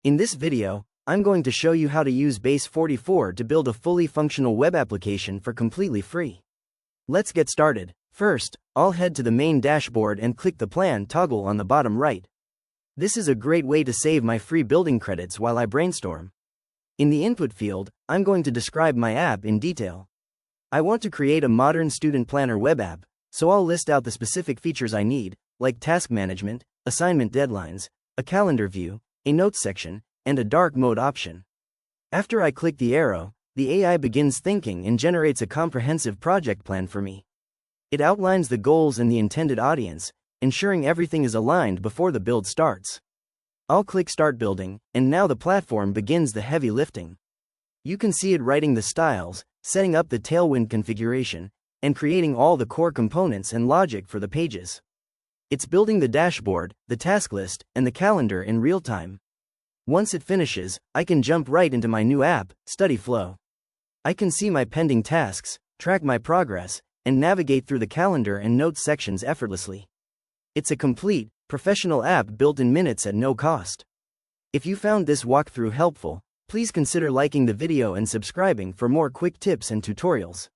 In this video, I'm going to show you how to use Base44 to build a fully functional web application for completely free. Let's get started. First, I'll head to the main dashboard and click the Plan toggle on the bottom right. This is a great way to save my free building credits while I brainstorm. In the input field, I'm going to describe my app in detail. I want to create a modern student planner web app, so I'll list out the specific features I need, like task management, assignment deadlines, a calendar view, a notes section, and a dark mode option. After I click the arrow, the AI begins thinking and generates a comprehensive project plan for me. It outlines the goals and the intended audience, ensuring everything is aligned before the build starts. I'll click Start Building, and now the platform begins the heavy lifting. You can see it writing the styles, setting up the Tailwind configuration, and creating all the core components and logic for the pages. It's building the dashboard, the task list, and the calendar in real time. Once it finishes, I can jump right into my new app, Study Flow. I can see my pending tasks, track my progress, and navigate through the calendar and notes sections effortlessly. It's a complete, professional app built in minutes at no cost. If you found this walkthrough helpful, please consider liking the video and subscribing for more quick tips and tutorials.